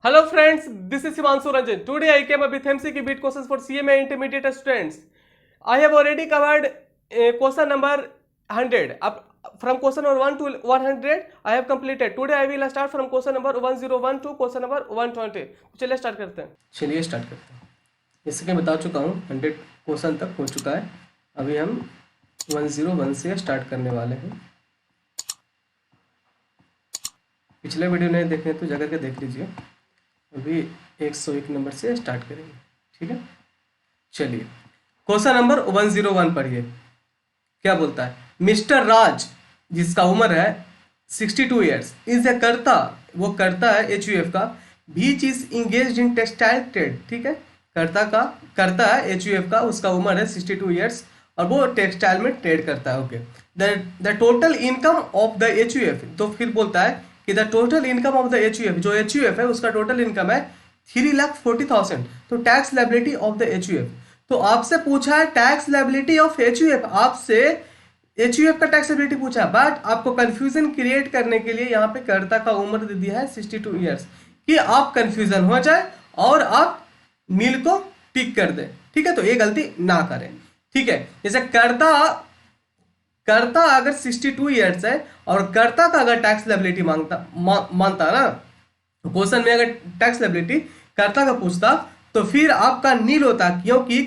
Hello friends, this is Himanshu Ranjan. Today I came up with MCQ beat questions for CMA intermediate students. I have already covered question number 100. From question number 1 to 100 I have completed. Today I will start from question number 101 to question number 120. चलिए start करते हैं. जैसे कि बता चुका हूँ 100 question तक हो चुका है. अभी हम 101 से स्टार्ट करने वाले हैं. पिछले वीडियो नहीं देखे तो जाकर के देख लीजिए. अभी 101 नंबर से स्टार्ट करेंगे. ठीक है, चलिए क्वेश्चन नंबर 101 पढ़िए. क्या बोलता है? मिस्टर राज जिसका उम्र है 62 ईयर्स इज ए करता, वो करता है एचयूएफ का, which is engage in textile trade. ठीक है, करता है एचयूएफ का, उसका उम्र है 62 ईयर्स और वो टेक्सटाइल में ट्रेड करता है. Okay, the total income of the HUF. तो फिर बोलता है कि the total income of the HUF, जो एचयूएफ है उसका टोटल इनकम है 3,40,000. तो tax liability of the HUF. तो आपसे पूछा है टैक्स लायबिलिटी ऑफ एचयूएफ, आपसे एचयूएफ का टैक्स लायबिलिटी पूछा है. बट आपको कंफ्यूजन क्रिएट करने के लिए यहाँ पे कर्ता का उम्र दे दिया है 62 ईयर्स कि आप कंफ्यूजन हो जाए और आप नील को टिक कर दें. ठीक है, तो ये गलती ना करें. ठीक है, जैसे कर्ता अगर 62 ईयर्स है और कर्ता का अगर टैक्स लायबिलिटी मानता ना, तो क्वेश्चन में अगर टैक्स लायबिलिटी कर्ता का पूछता तो फिर आपका नील होता, क्योंकि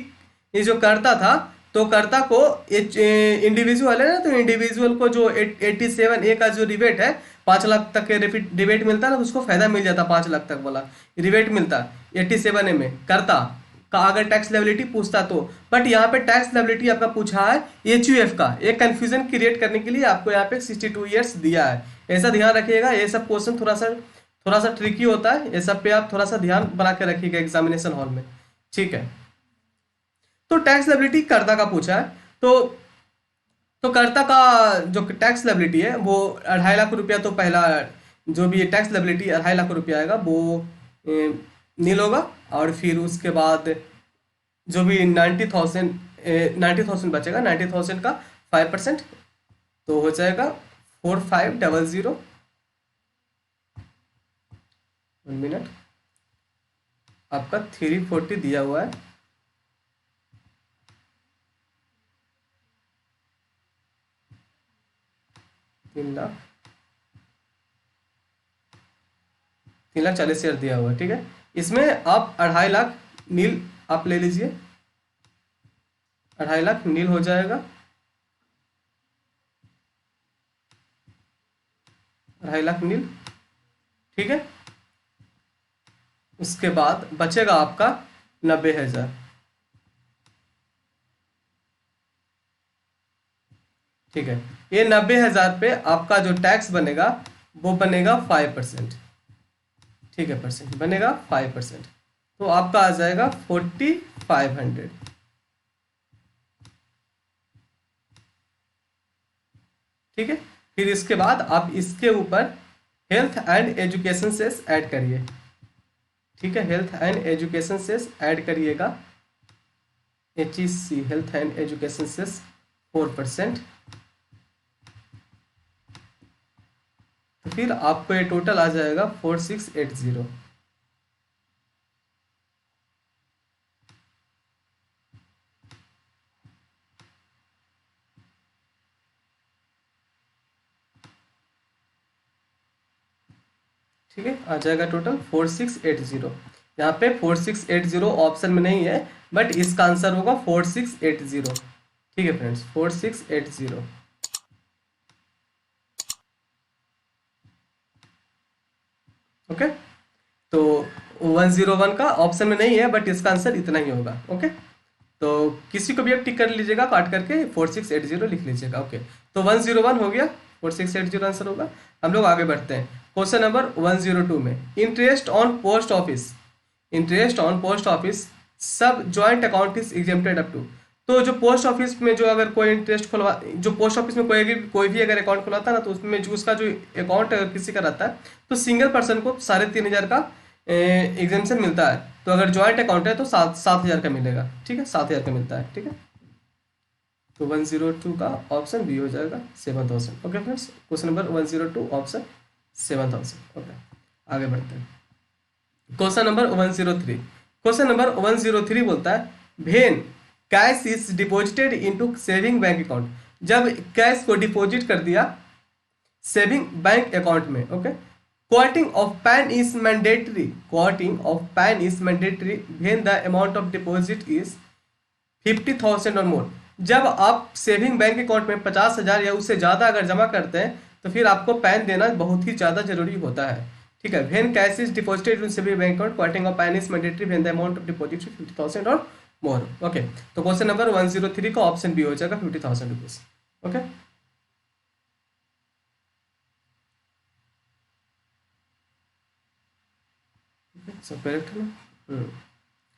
ये जो कर्ता था तो कर्ता को इंडिविजुअल है ना, तो इंडिविजुअल को जो 87A का जो रिबेट है 5 लाख तक के रिबेट मिलता ना, तो उसको फायदा मिल जाता. 5 लाख तक वाला रिबेट मिलता 87A में कर्ता का अगर टैक्स लायबिलिटी पूछता तो. बट यहाँ पे टैक्स लायबिलिटी आपका पूछा है एचयूएफ का. एक कंफ्यूजन क्रिएट करने के लिए आपको यहाँ पे 62 ईयर्स दिया है. ऐसा ध्यान रखिएगा, ये सब क्वेश्चन थोड़ा सा ट्रिकी होता है. ये सब पे आप थोड़ा सा ध्यान बना के रखिएगा एग्जामिनेशन हॉल में. ठीक है, तो टैक्स लायबिलिटी कर्ता का पूछा है. तो कर्ता का जो टैक्स लायबिलिटी है वो 2.5 लाख रुपया, तो पहला जो भी टैक्स लायबिलिटी 2.5 लाख रुपया आएगा वो नील होगा. और फिर उसके बाद जो भी 90,000 बचेगा, 90,000 का 5% तो हो जाएगा 4500. 1 मिनट, आपका 340 दिया हुआ है. 3,40,000 दिया हुआ है. ठीक है, इसमें आप 2.5 लाख नील आप ले लीजिए. 2.5 लाख नील हो जाएगा. 2.5 लाख नील. ठीक है, उसके बाद बचेगा आपका 90,000. ठीक है, ये 90,000 पे आपका जो टैक्स बनेगा वो बनेगा 5%. ठीक है, परसेंट बनेगा 5%, तो आपका आ जाएगा 4,500. ठीक है, फिर इसके बाद आप इसके ऊपर health and education cess add करिए. ठीक है, health and education cess add करिएगा. HEC health and education cess 4%. तो फिर आपको ये टोटल आ जाएगा 4680. ठीक है, आ जाएगा टोटल 4680. यहाँ पे 4680 ऑप्शन में नहीं है, बट इसका आंसर होगा 4680. ठीक है फ्रेंड्स, 4680. ओके, तो 101 का ऑप्शन में नहीं है, बट इसका आंसर इतना ही होगा. ओके, तो किसी को भी आप टिक कर लीजिएगा, काट करके 4680 लिख लीजिएगा. ओके, तो 101 हो गया, 4680 आंसर होगा. हम लोग आगे बढ़ते हैं क्वेश्चन नंबर 102 में. इंटरेस्ट ऑन पोस्ट ऑफिस सब joint account is exempted up to. तो जो पोस्ट ऑफिस में जो अगर कोई जो पोस्ट ऑफिस में कोई भी अगर अकाउंट खुलाता है ना, तो उसमें जो उसका जो अकाउंट अगर किसी का रहता है तो सिंगल पर्सन को 3,500 का एग्जेम्पशन मिलता है. तो अगर ज्वाइंट अकाउंट है तो 7,000 का मिलेगा. ठीक है, 7,000 का मिलता है. ठीक है, तो 102 का ऑप्शन बी हो जाएगा 7,000. Okay friends, question number 102 option 7,000. Okay, आगे बढ़ते हैं. क्वेश्चन नंबर 103, क्वेश्चन नंबर 103 बोलता है when cash is deposited into saving bank account, जब कैश को डिपॉजिट कर दिया सेविंग बैंक अकाउंट में, okay, quoting of PAN is mandatory, quoting of PAN is mandatory when the amount of deposit is 50,000 or मोर, जब आप saving bank account में 50,000 या उससे ज़्यादा अगर जमा करते हैं तो फिर आपको पैन देना बहुत ही ज़्यादा जरूरी होता है, ठीक है। When cash is deposited in saving bank account quoting of PAN is mandatory when the amount of deposit 50,000 or more, okay. तो क्वेश्चन नंबर 103 का ऑप्शन बी हो जाएगा 50,000 रुपीज, ओके। सब करेक्ट है ना।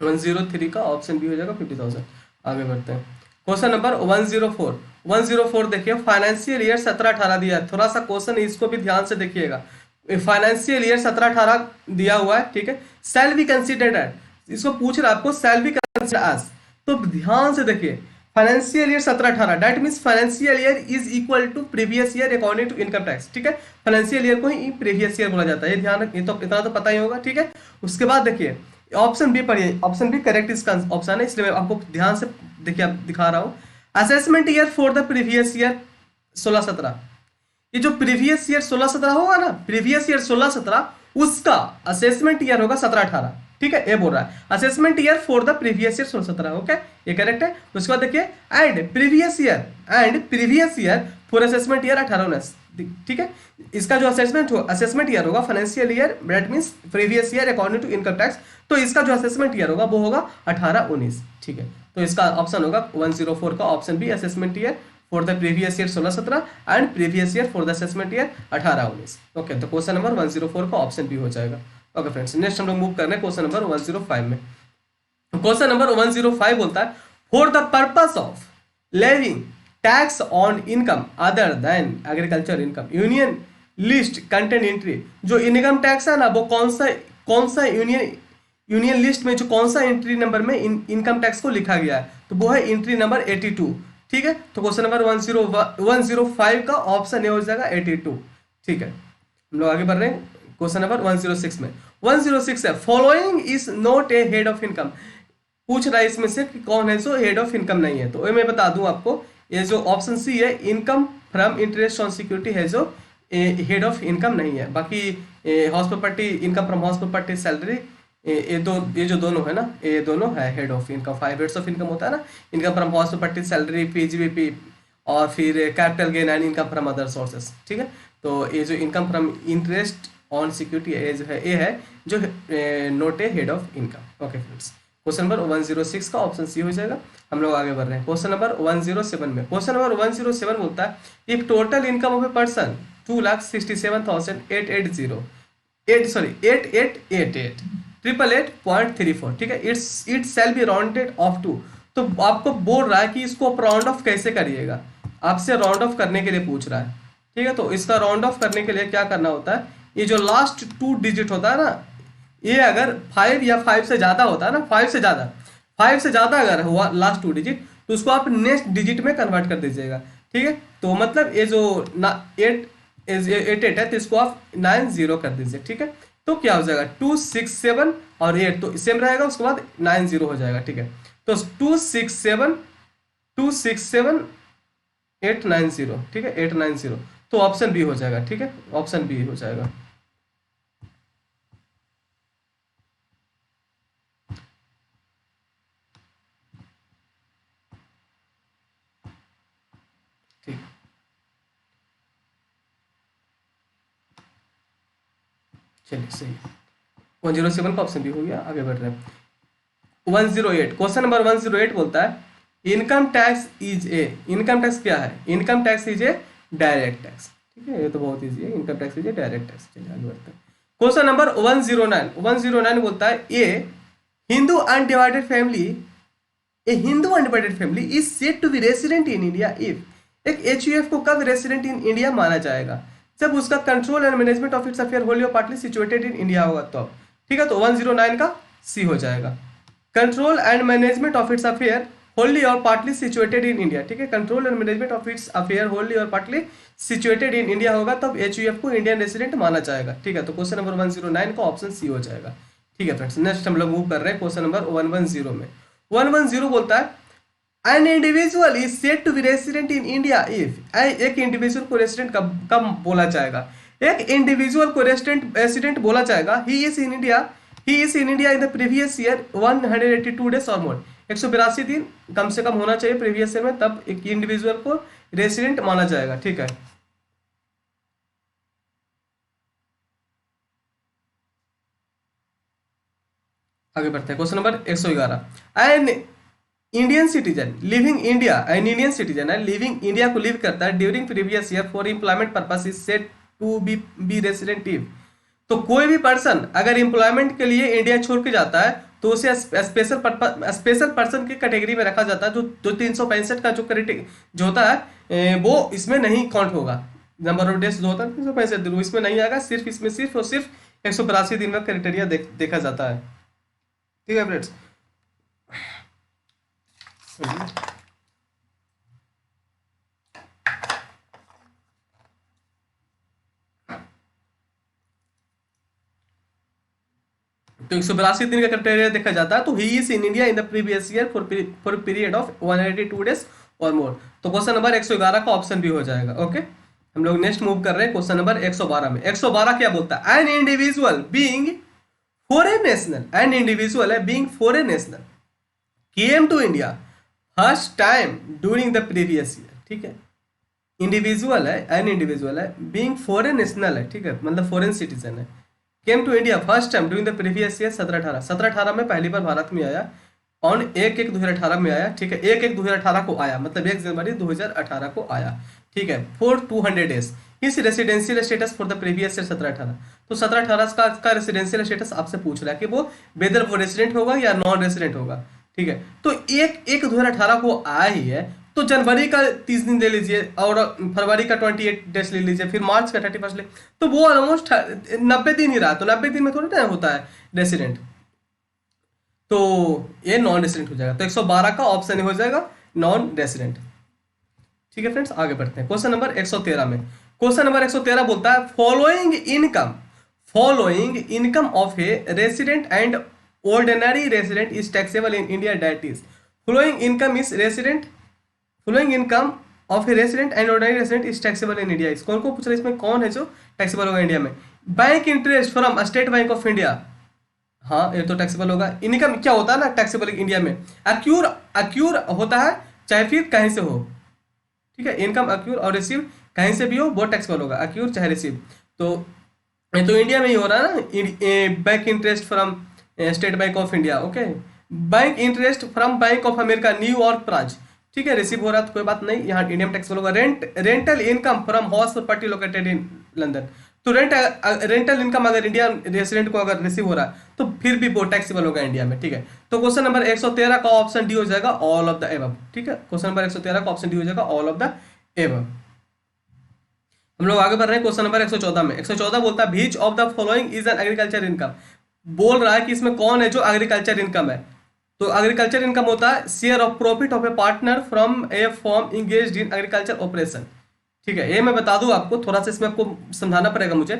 103 का ऑप्शन बी हो जाएगा 50,000। आगे बढ़ते हैं क्वेश्चन नंबर 104, 104 देखिए फाइनेंशियल ईयर 17-18 दिया है, थोड़ा सा क्वेश्चन इसको भी ध्यान से देखिएगा। फाइनेंशियल ईयर 17-18 दिया हुआ है, ठीक है। शैल बी कंसीडर्ड एज, इसको पूछ रहा है आपको शैल बी कंसीडर्ड एज, तो ध्यान से देखिए financial year 17-18 that means financial year is equal to previous year according to income tax, ठीक है। फाइनेंशियल ईयर को ही प्रीवियस ईयर बोला जाता है, ये ध्यान रखिए, तो इतना तो पता ही होगा, ठीक है। उसके बाद देखिए ऑप्शन बी पढ़िए, ऑप्शन बी करेक्ट इसका ऑप्शन है, इसलिए मैं आपको ध्यान से देखिए आप दिखा रहा हूँ। Assessment year for the previous year 16-17, ये जो प्रीवियस ईयर 16-17 होगा ना, प्रीवियस ईयर 16-17 उसका असेसमेंट ईयर होगा 17-18, ठीक है। ये बोल रहा है assessment year for the previous year 16-17, okay, ये करेक्ट है। उसके बाद देखिए and previous year for assessment year 18-19, ठीक है। इसका जो असेसमेंट ईयर होगा financial year that means previous year according to income tax, तो इसका जो असेसमेंट ईयर होगा वो होगा 18-19, ठीक है। तो इसका ऑप्शन होगा 104 का option B, assessment year for the previous year 16-17 and previous year for the assessment year 18-19, okay. तो क्वेश्चन नंबर 104 का ऑप्शन बी हो जाएगा, ओके फ्रेंड्स। नेक्स्ट हम लोग मूव कर रहे हैं क्वेश्चन नंबर 105 में। क्वेश्चन नंबर 105 बोलता है for the purpose of levying tax on income other than agriculture income union list content entry, जो इनकम टैक्स है ना वो कौन सा यूनियन लिस्ट में जो कौन सा एंट्री नंबर में इनकम टैक्स को लिखा गया है, तो वो है एंट्री नंबर 82, ठीक है। तो क्वेश्चन नंबर 105 का ऑप्शन ए हो जाएगा 82, ठीक है। हम लोग आगे बढ़ रहे हैं क्वेश्चन नंबर 106 में। 106 है following is not a head of income, पूछ रहा है इसमें से कि कौन है जो हेड ऑफ इनकम नहीं है, तो मैं बता दूं आपको, ये जो ऑप्शन सी है income from interest on security है जो हेड ऑफ इनकम नहीं है। बाकी house property, income from house property, salary, ये जो दोनों है ना, ये दोनों है head of income. 5 heads of income होता है ना, income from house property, salary, PGBP और फिर capital gain and income from other sources, ठीक है। तो ये जो income from interest on security है जो है ये है जो note A head of income, okay friends. Question number 106 का ऑप्शन सी हो जाएगा। हम लोग आगे बढ़ रहे हैं क्वेश्चन नंबर 107 में। क्वेश्चन नंबर 107 बोलता है if total income of a person 2,67,880 888.34, ठीक है। It shall be rounded off to, तो आपको बोल रहा है कि इसको राउंड ऑफ कैसे करिएगा, आपसे राउंड ऑफ करने के लिए पूछ रहा है, ठीक है। तो इसका राउंड ऑफ करने के लिए क्या करना होता है, ये जो लास्ट 2 डिजिट होता है ना, ये अगर 5 या 5 से ज्यादा होता है ना, 5 से ज्यादा अगर हुआ लास्ट 2 डिजिट तो उसको आप नेक्स्ट डिजिट में कन्वर्ट कर दीजिएगा, ठीक है। तो मतलब ये जो 8 है तो इसको आप 90 कर दीजिए, ठीक है। तो क्या हो जाएगा 267 और 8 तो सेम रहेगा, उसके बाद 90 हो जाएगा, ठीक है। तो 267,890, ठीक है, 890, तो ऑप्शन बी हो जाएगा, ठीक है, ऑप्शन बी हो जाएगा। ठीक, चलिए सही, 107 का ऑप्शन बी हो गया। आगे बढ़ रहे हैं 108, क्वेश्चन नंबर 108 बोलता है income tax is a, income tax क्या है, income tax is a direct tax, ठीक है, ये तो बहुत इजी है, income tax is a direct tax. चलिए आगे बढ़ते हैं क्वेश्चन नंबर 109 बोलता है a Hindu undivided family is said to be resident in India if, एक एचयूएफ को कब रेसिडेंट इन इंडिया माना जाएगा, जब उसका control and management of its affair Holi और पार्टली सिचुएटेड इन इंडिया होगा तो, ठीक है। तो 109 का सी हो जाएगा, control and management of its affair Holi और पार्टली सिचुएटेड इन इंडिया, ठीक है। Control and management of its affair Holi और पार्टली सिचुएटेड इन इंडिया होगा तब एचयूएफ को इंडियन रेसिडेंट माना जाएगा, ठीक है। तो क्वेश्चन नंबर 109 का ऑप्शन सी हो जाएगा, ठीक है फ्रेंड्स, नेक्स्ट हम लोग मूव कर रहे हैं क्वेश्चन नंबर 110 में। 110 बोलता है an individual is said to be resident in India if, एक इंडिविजुअल को रेसिडेंट कब कब बोला जाएगा, एक इंडिविजुअल को रेसिडेंट बोला जाएगा he is in India in the previous year 182 days और मोर, 182 दिन कम से कम होना चाहिए प्रीवियस ईयर में, तब एक इंडिविजुअल को रेसिडेंट माना जाएगा। ठीक है, आगे बढ़ते हैं। Question number 111, an Indian citizen living India, an Indian citizen है लिविंग इंडिया को लिव करता है during previous year for employment purpose is said to be resident if, तो कोई भी पर्सन अगर एम्प्लॉयमेंट के लिए इंडिया छोड़ के जाता है तो उसे स्पेशल पर्सन की कैटेगरी में रखा जाता है, जो 365 का जो होता है वो इसमें नहीं काउंट होगा, नंबर ऑफ डेज जो होता है 365 दिन इसमें नहीं आएगा, सिर्फ इसमें सिर्फ और सिर्फ 182 दिन का क्राइटेरिया देखा जाता है। ठीक है फ्रेंड्स, तो 182 दिन का क्राइटेरिया देखा जाता है, तो he is in India in the previous year for period of 182 days और मोर, तो क्वेश्चन नंबर 111 का ऑप्शन भी हो जाएगा। ओके, हम लोग नेक्स्ट मूव कर रहे हैं क्वेश्चन नंबर 112 में। 112 क्या बोलता है, an individual being foreign national, an individual है being foreign national came to India first time during the previous year. ठीक है, इंडिविजुअल है, एन इंडिविजुअल है बीइंग फॉरेन नेशनल है, ठीक है, मतलब फॉरेन सिटीजन है, came to India first time during the previous year 1718 में पहली बार भारत में आया, ऑन 1/1/2018 में आया। ठीक है, 1/1/2018 को आया, मतलब 1 जनवरी 2018 को आया। ठीक है, फॉर 200 डेज इस residential status for the previous year 1718, तो 1718 का रेसिडेंशियल स्टेटस आपसे पूछ रहा है कि वो वेदर वो रेसिडेंट होगा या नॉन रेसिडेंट होगा। ठीक है, तो 1/1/2018 को आया ही है, तो जनवरी का 30 दिन ले लीजिए और फरवरी का 28 डेज ले लीजिए, फिर मार्च का 31 ले, तो वो ऑलमोस्ट 90 दिन ही रहा, तो 90 दिन में थोड़ा टाइम होता है रेसिडेंट, तो ये नॉन रेसिडेंट हो जाएगा, तो 112 का ऑप्शन हो जाएगा नॉन रेसिडेंट। ठीक है फ्रेंड्स, आगे बढ़ते हैं क्वेश्चन नंबर 113 में। क्वेश्चन नंबर 113 बोलता है following income of A resident and ordinary resident is taxable in India, that is following income of A resident and ordinary resident is taxable in India, कौन को पूछ रहे हैं इसमें, कौन है जो टैक्सेबल होगा इंडिया में, bank interest from state bank of India, हाँ ये तो टैक्सेबल होगा। इनकम क्या होता है ना टैक्सेबल इंडिया में, अक्यूर होता है चाहे फिर कहीं से हो। ठीक है, इनकम अक्यूर और रिसीव कहीं से भी हो वो टैक्सेबल होगा, अक्यूर चाहे रिसीव, तो इंडिया में ही हो रहा है ना, bank interest from state bank of India. Okay, bank interest from bank of America New York branch, ठीक है, रिसीव हो रहा है तो कोई बात नहीं, यहाँ इंडिया में टैक्सेबल होगा। Rental income from house property located in London, तो रेंटल इनकम अगर इंडिया रेसिडेंट को अगर रिसीव हो रहा है तो फिर भी वो टैक्सेबल होगा इंडिया में। ठीक है, तो क्वेश्चन नंबर 113 का ऑप्शन डी हो जाएगा ऑल ऑफ द एबव। ठीक है, क्वेश्चन नंबर 113 का ऑप्शन डी हो जाएगा ऑल ऑफ द एबव। हम लोग आगे बढ़ रहे हैं क्वेश्चन नंबर 114 में। 114 बोलता है which of the following is an agriculture income, बोल रहा है कि इसमें कौन है जो एग्रीकल्चर इनकम है, तो एग्रीकल्चर इनकम होता है share of profit of A partner from A form engaged in agriculture operation. ठीक है, ये मैं बता दूं आपको, थोड़ा सा इसमें आपको समझाना पड़ेगा मुझे।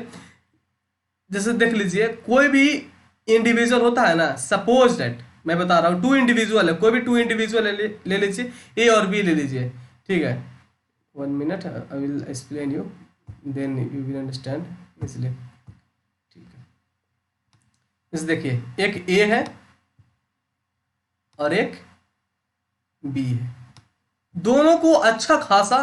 जैसे देख लीजिए, कोई भी इंडिविजुअल होता है ना, सपोज दैट मैं बता रहा हूँ 2 इंडिविजुअल है, कोई भी 2 इंडिविजुअल ले लीजिए, ए और बी ले लीजिए। ठीक है, 1 minute, I will explain you then you will understand इसलिए। ठीक है, जैसे देखिए एक ए है और एक बी है, दोनों को अच्छा खासा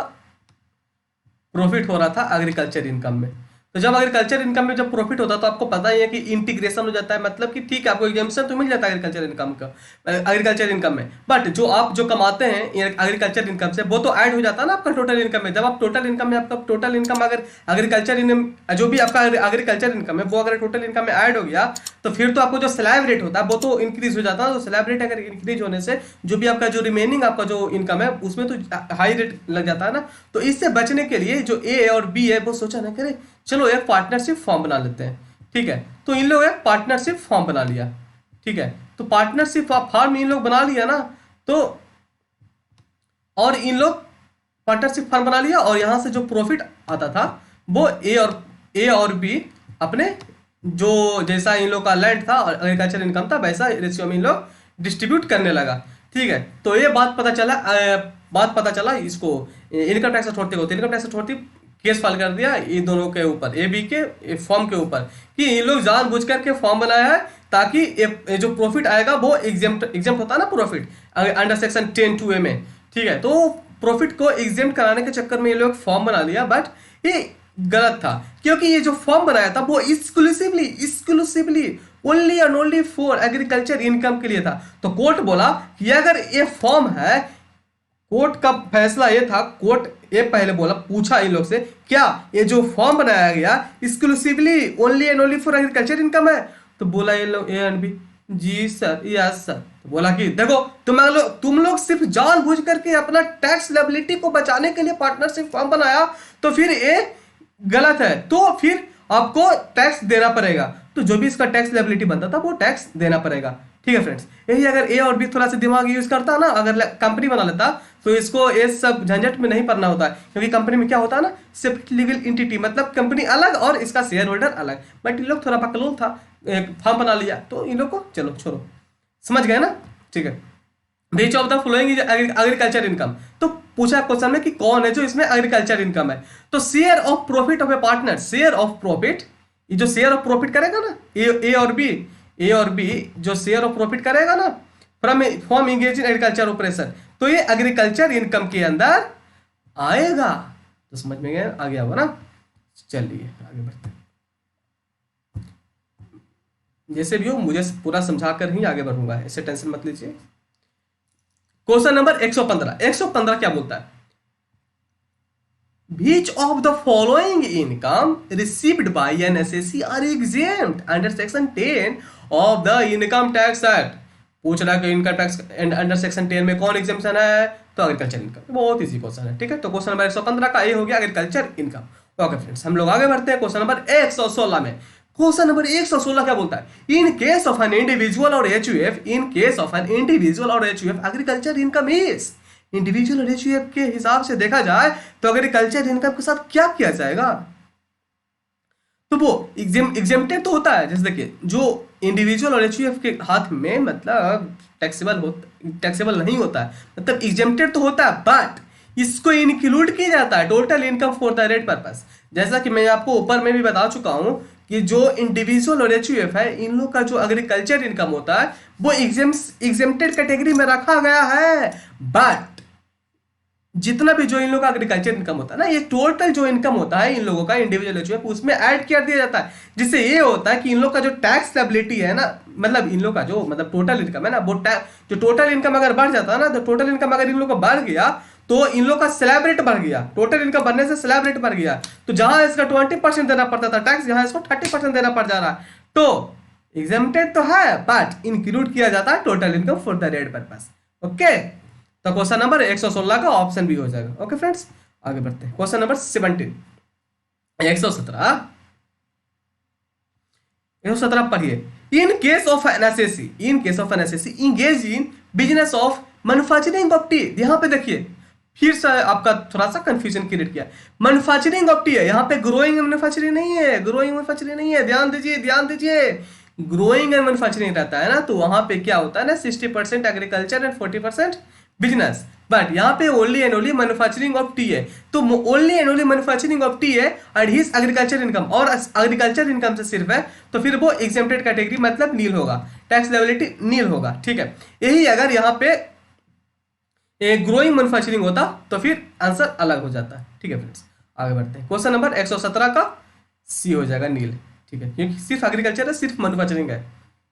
प्रॉफिट हो रहा था एग्रीकल्चर इनकम में। तो जब एग्रीकल्चर इनकम में जब प्रॉफिट होता है तो आपको पता ही है कि इंटीग्रेशन हो जाता है, मतलब कि ठीक है आपको एग्जाम्पशन तो मिल जाता है एग्रीकल्चर इनकम में, बट जो आप जो कमाते हैं एग्रीकल्चर इनकम से वो तो ऐड हो जाता है ना आपका टोटल इनकम में। जब आप टोटल इनकम में आपका टोटल इनकम अगर एग्रीकल्चर इनकम जो भी आपका एग्रीकल्चर इनकम है वो अगर टोटल इनकम में ऐड हो गया तो फिर तो आपको जो स्लैब रेट होता है वो तो इंक्रीज हो जाता है। तो स्लैब रेट अगर इंक्रीज होने से जो भी आपका जो रिमेनिंग आपका जो इनकम है उसमें तो हाई रेट लग जाता है ना। तो इससे बचने के लिए जो ए और बी है वो सोचा ना करे चलो एक पार्टनरशिप फॉर्म बना लेते हैं। ठीक है, तो इन लोग एक पार्टनरशिप फॉर्म बना लिया। ठीक है, तो पार्टनरशिप फॉर्म इन लोग बना लिया ना, तो और इन लोग पार्टनरशिप फॉर्म बना लिया और यहां से जो प्रॉफिट आता था वो ए और बी अपने जो जैसा इन लोग का लैंड था और एग्रीकल्चर इनकम था वैसा रेशियो में इन लोग डिस्ट्रीब्यूट करने लगा। ठीक है, तो ये बात पता चला इसको इनकम टैक्स अथॉरिटी को। Income tax authority case file कर दिया इन दोनों के ऊपर, ए बी के फॉर्म के ऊपर, कि इन लोग जानबूझ करके फॉर्म बनाया है ताकि ये जो प्रॉफिट आएगा वो एग्जेम्प्ट होता है ना प्रॉफिट अंडर सेक्शन 10(2)A में। ठीक है, तो प्रॉफिट को एग्जेम्प्ट कराने के चक्कर में ये लोग फॉर्म बना लिया, बट ये गलत था, क्योंकि ये जो फॉर्म बनाया था वो exclusively only and only for agriculture income के लिए था। तो कोर्ट बोला कि अगर ये फॉर्म है, कोर्ट का फैसला ये था, कोर्ट ये पहले बोला, पूछा इन लोग से, क्या ये जो फॉर्म बनाया गया exclusively only and only for agriculture income है? तो बोला ये लोग ए एंड बी, जी सर, यस सर। तो बोला कि देखो तुम लोग सिर्फ जानबूझ करके अपना टैक्स लायबिलिटी को बचाने के लिए पार्टनरशिप फॉर्म बनाया, तो फिर ये गलत है, तो फिर आपको टैक्स देना पड़ेगा। तो जो भी इसका टैक्स लायबिलिटी बनता था वो टैक्स देना पड़ेगा। ठीक है फ्रेंड्स, यही अगर ए और बी थोड़ा सा दिमाग यूज करता ना, अगर कंपनी बना लेता, तो इसको ये सब झंझट में नहीं पड़ना होता है, क्योंकि कंपनी में क्या होता है ना, सेपरेट लीगल एंटिटी, मतलब कंपनी अलग और इसका शेयर होल्डर अलग। बट इन लोग थोड़ा बकलोल था, एक फॉर्म बना लिया, तो इन लोग को चलो छोड़ो, समझ गए ना। ठीक है, which of the following is agriculture income. तो पूछा क्वेश्चन में कि कौन है जो इसमें एग्रीकल्चर इनकम है, तो share of profit of A partner, share of profit, ये जो शेयर ऑफ प्रॉफिट करेगा ना, ए और बी जो शेयर ऑफ प्रॉफिट करेगा ना from engage in agriculture operation, तो ये एग्रीकल्चर इनकम के अंदर आएगा। तो समझ में गया, आ गया होगा ना। चलिए आगे बढ़ते हैं, जैसे भी हो मुझे पूरा समझा कर ही आगे बढ़ूंगा, ऐसे टेंशन मत लीजिए। क्वेश्चन नंबर 115 क्या बोलता है? Which of the following income received by an assessee are exempt under section 10 of the Income Tax Act? पूछ रहा है कि इनकम टैक्स अंडर सेक्शन 10 में कौन एग्जेम्पशन है? तो एग्रीकल्चर इनकम। बहुत इजी क्वेश्चन है। ठीक है, तो क्वेश्चन नंबर 115 का ये हो गया एग्रीकल्चर इनकम। ओके फ्रेंड्स, हम लोग आगे बढ़ते हैं क्वेश्चन नंबर 116 में। क्वेश्चन नंबर 116 क्या बोलता है? In case of an individual और HUF, in case of an individual और HUF agriculture income is, individual और एचयूएफ के हिसाब से देखा जाए तो एग्रीकल्चर इनकम के साथ क्या किया जाएगा? तो वो एग्जेम्प्टेड तो होता है, जैसे देखिए जो इंडिविजुअल और एचयूएफ के हाथ में मतलब टैक्सेबल नहीं होता है, मतलब एग्जेम्प्टेड तो होता है, बट इसको इंक्लूड किया जाता है total income for the rate purpose. जैसा कि मैं आपको ऊपर में भी बता चुका हूं कि जो इंडिविजुअल और एचयूएफ है, इन लोग का जो एग्रीकल्चर इनकम होता है वो एग्जेम्प्टेड कैटेगरी में रखा गया है, बट जितना भी जो इन लोगों का एग्रीकल्चर इनकम होता है ना, ये टोटल जो इनकम होता है इन लोगों का इंडिविजुअल एचयूएफ, उसमें ऐड कर दिया जाता है, जिससे ये होता है कि इन लोग का जो टैक्स लायबिलिटी है ना, मतलब इन लोग का जो मतलब टोटल इनकम है ना, वो जो टोटल इनकम अगर बढ़ जाता है ना, तो टोटल इनकम अगर इन लोग का बढ़ गया तो इन लोग का स्लैब रेट बढ़ गया, टोटल इनकम बढ़ने से स्लैब रेट बढ़ गया, तो जहां इसका 20% देना पड़ता था टैक्स, यहां इसको 30% देना पड़ जा रहा है। तो एग्जेम्प्टेड तो है बट इंक्लूड किया जाता है total income for the rate purpose. Okay, तो क्वेश्चन नंबर 116 का ऑप्शन भी हो जाएगा। ओके फ्रेंड्स, आगे बढ़ते हैं। क्वेश्चन नंबर 117 पढ़िए। In case of an assessee engage in business of manufacturing of tea, यहां पे देखिए फिर से आपका थोड़ा सा कंफ्यूजन क्रिएट किया। मैन्युफैक्चरिंग ऑफ टी है, यहाँ पे ग्रोइंग मैन्युफैक्चरिंग नहीं है, ध्यान दीजिए। ग्रोइंग एंड मैन्युफैक्चरिंग रहता है ना, तो वहां पे क्या होता है ना, 60% एग्रीकल्चर एंड 40% बिजनेस, बट यहाँ पे only and only manufacturing of tea है, तो only and only manufacturing of tea है एंड हिज एग्रीकल्चर इनकम, और एग्रीकल्चर इनकम से सिर्फ है, तो फिर वो एग्जेम्प्टेड कैटेगरी मतलब नील होगा, टैक्स लायबिलिटी नील होगा। ठीक है, यही अगर यहाँ पे ग्रोइंग मैन्युफैक्चरिंग होता तो फिर आंसर अलग हो जाता है। ठीक है फ्रेंड्स, आगे बढ़ते हैं। क्वेश्चन नंबर 117 का सी हो जाएगा नील। ठीक है, क्योंकि सिर्फ एग्रीकल्चर है, सिर्फ मैन्युफैक्चरिंग है,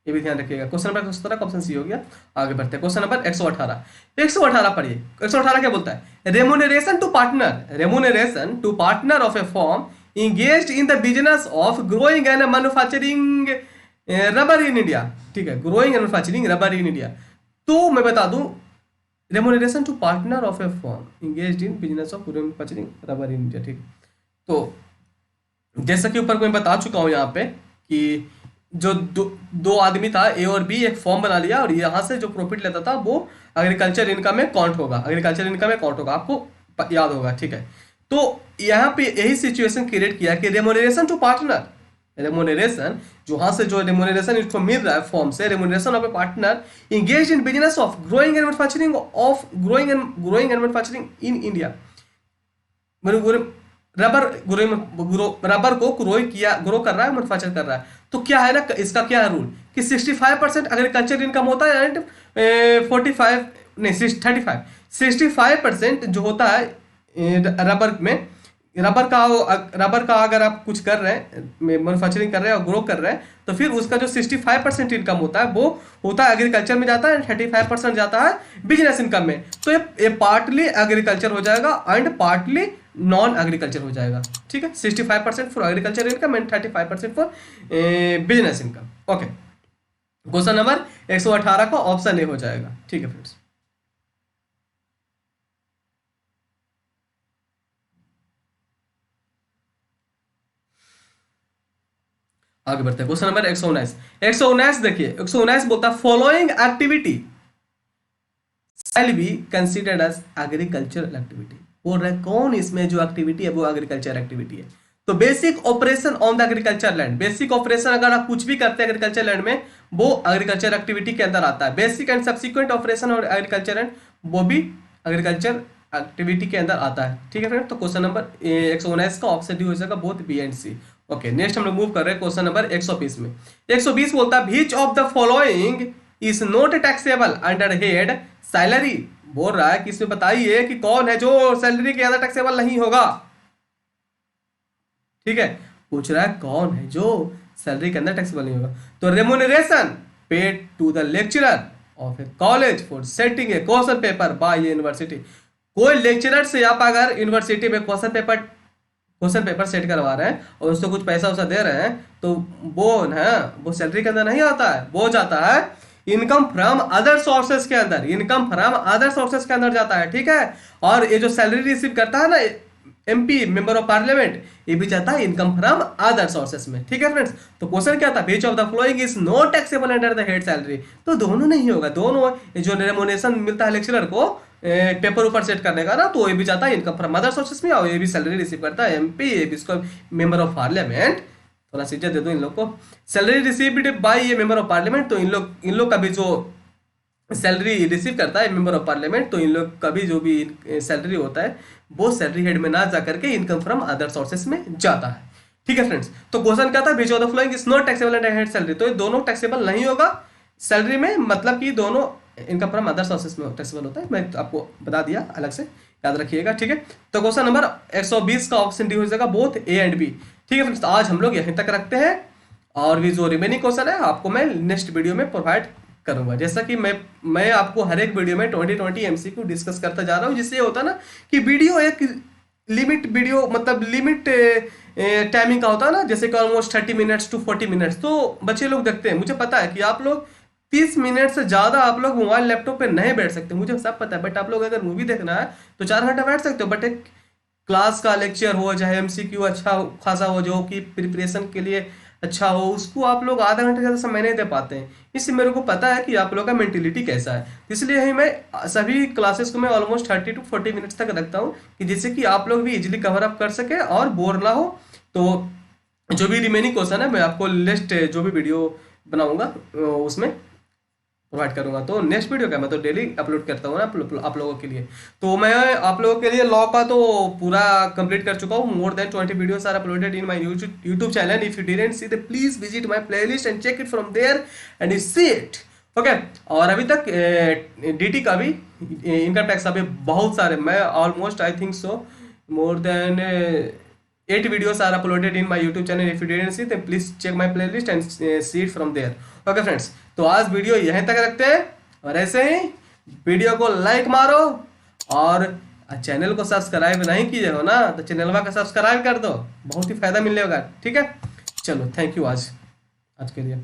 ये भी ध्यान रखिएगा। क्वेश्चन नंबर 117 का ऑप्शन सी हो गया। आगे बढ़ते हैं। क्वेश्चन नंबर 118 पढ़िए। 118 क्या बोलता है? Remuneration to partner of a firm engaged in the business of growing and manufacturing rubber in India. ठीक है, growing and manufacturing rubber in India. तो मैं बता दूं, remuneration to partner of a firm engaged in business of growing manufacturing rubber in India. ठीक, तो जैसा कि ऊपर मैं बता चुका हूं यहाँ पे कि जो दो आदमी था, ए और बी, एक फॉर्म बना लिया और यहाँ से जो प्रॉफिट लेता था वो एग्रीकल्चर इनकम में काउंट होगा, आपको याद होगा। ठीक है, तो यहाँ पे यही सिचुएशन क्रिएट किया कि रेमुनरेशन टू पार्टनर, रेमुनरेशन, जहाँ से जो रेमुनरेशन इसको मिल रहा है फॉर्म से, remuneration of A partner engage in business of growing and manufacturing in India. Rubber rubber को ग्रो कर रहा है, मैन्युफैक्चर कर रहा है। तो क्या है ना, इसका क्या है रूल कि 65% एग्रीकल्चर इनकम होता है एंड 45 नहीं 65% जो होता है रबर में, रबर का अगर आप कुछ कर रहे हैं, मैन्युफैक्चरिंग कर रहे हैं और ग्रो कर रहे हैं, तो फिर उसका जो 65% इनकम होता है वो होता है एग्रीकल्चर में जाता है, 35% जाता है बिजनेस इनकम में। तो ये पार्टली एग्रीकल्चर हो जाएगा एंड पार्टली नॉन एग्रीकल्चर हो जाएगा। ठीक है, 65% for agriculture income and 35% for business income. Okay, question number 118 का ऑप्शन ए हो जाएगा। ठीक है फ्रेंड्स, आगे बढ़ते हैं। Question number 119। 119 देखिए, 119 बोलता है following activity shall be considered as agricultural activity. बोल रहा है कौन इसमें जो एक्टिविटी है वो एग्रीकल्चर एक्टिविटी है। तो basic operation on the agriculture land, basic operation अगर आप कुछ भी करते हैं एग्रीकल्चर लैंड में वो एग्रीकल्चर एक्टिविटी के अंदर आता है। बेसिक एंड सब्सिक्वेंट ऑपरेशन और एग्रीकल्चर लैंड वो भी एग्रीकल्चर एक्टिविटी के अंदर आता है। ठीक है फ्रेंड, तो क्वेश्चन नंबर 119 का ऑप्शन डी हो जाएगा both B and C. Okay, next हम लोग मूव कर रहे हैं क्वेश्चन नंबर 120 में। 120 बोलता है which of the following is not taxable under head salary. बोल रहा है कि इसमें बताइए कि कौन है जो सैलरी के अंदर टैक्सेबल नहीं होगा। ठीक है, पूछ रहा है कौन है जो सैलरी के अंदर टैक्सेबल नहीं होगा। तो remuneration paid to the lecturer of a college for setting a question paper by university. कोई लेक्चरर से आप अगर यूनिवर्सिटी में क्वेश्चन पेपर सेट करवा रहे हैं और उसको कुछ पैसा वैसा दे रहे हैं तो वो सैलरी के अंदर नहीं आता है, वो जाता है इनकम फ्रॉम अदर सोर्सेस के अंदर, इनकम फ्रॉम अदर सोर्सेस के अंदर जाता है। ठीक है, और ये जो सैलरी रिसीव करता है ना एमपी मेंबर ऑफ पार्लियामेंट, ये भी जाता है इनकम फ्रॉम अदर सोर्सेस में। ठीक है फ्रेंड्स, तो क्वेश्चन क्या था, which of the following is not taxable under the head salary. तो दोनों नहीं होगा, दोनों जो रेमुनरेशन मिलता है लेक्चरर को पेपर ऊपर सेट करने का ना, तो ये भी जाता है इनकम फ्रॉम अदर सोर्सेस में और ये भी सैलरी रिसीव करता है एमपी, ये भी इसको मेंबर ऑफ पार्लियामेंट। थोड़ा सी इज्जत दे दो इन लोग को। सैलरी रिसीव्ड बाय ये मेंबर ऑफ पार्लियामेंट, तो इन लोग का भी जो सैलरी रिसीव करता है मेंबर ऑफ पार्लियामेंट, तो इन लोग का भी जो भी सैलरी होता है वो सैलरी हेड में ना जा करके इनकम फ्रॉम अदर सोर्सेस में जाता है। ठीक है फ्रेंड्स, तो क्वेश्चन क्या था, which of the following is not taxable under head salary. तो ये दोनों टैक्सेबल नहीं होगा सैलरी में, मतलब कि दोनों इनकम फ्रॉम अदर सोर्सेस में टैक्सेबल होता है। मैं आपको बता दिया, अलग से याद रखिएगा। ठीक है, तो क्वेश्चन नंबर 120 का ऑप्शन डी हो जाएगा बोथ ए एंड बी। ठीक है फ्रेंड्स, तो आज हम लोग यहीं तक रखते हैं और भी जो रिमेनिंग क्वेश्चन है आपको मैं नेक्स्ट वीडियो में प्रोवाइड करूंगा। जैसा कि मैं आपको हर एक वीडियो में 2020 एमसीक्यू डिस्कस करता जा रहा हूँ, जिससे ये होता है ना कि वीडियो एक वीडियो मतलब लिमिट टाइमिंग का होता है ना, जैसे कि ऑलमोस्ट 30 मिनट्स टू 40 मिनट्स तो बच्चे लोग देखते हैं। मुझे पता है कि आप लोग 30 मिनट से ज़्यादा आप लोग मोबाइल लैपटॉप पे नहीं बैठ सकते, मुझे सब पता है। बट आप लोग अगर मूवी देखना है तो 4 घंटा बैठ सकते हो, बट एक क्लास का लेक्चर हो चाहे एमसीक्यू अच्छा खासा हो जो कि प्रिपरेशन के लिए अच्छा हो, उसको आप लोग आधा घंटे ज़्यादा समय नहीं दे पाते हैं। इससे मेरे को पता है कि आप लोग का मेंटेलिटी कैसा है, इसलिए ही मैं सभी क्लासेस को मैं ऑलमोस्ट 30 टू 40 मिनट्स तक रखता हूँ कि जिससे कि आप लोग भी इजीली कवर अप कर सके और बोर ना हो। तो जो भी रिमेनिंग क्वेश्चन है मैं आपको नेक्स्ट जो भी वीडियो बनाऊंगा उसमें प्रोवाइड करूंगा। तो नेक्स्ट वीडियो क्या मैं तो डेली अपलोड करता हूँ ना आप लोगों के लिए। तो मैं आप लोगों के लिए लॉ का तो पूरा कंप्लीट कर चुका हूँ। More than 20 videos are uploaded in my YouTube channel. If you didn't see the please visit my playlist and check it from there and you see it. Okay, और अभी तक डीटी का भी इनकम टैक्स का भी बहुत सारे, मैं almost I think so more than 8 videos are uploaded in my YouTube channel. If you didn't see, then please check my playlist and see it from there. Okay friends, तो आज video यहीं तक रखते हैं और ऐसे ही वीडियो को like मारो और चैनल को सब्सक्राइब नहीं किए हो ना तो चैनल का सब्सक्राइब कर दो, बहुत ही फायदा मिलेगा। ठीक है, चलो थैंक यू आज के लिए।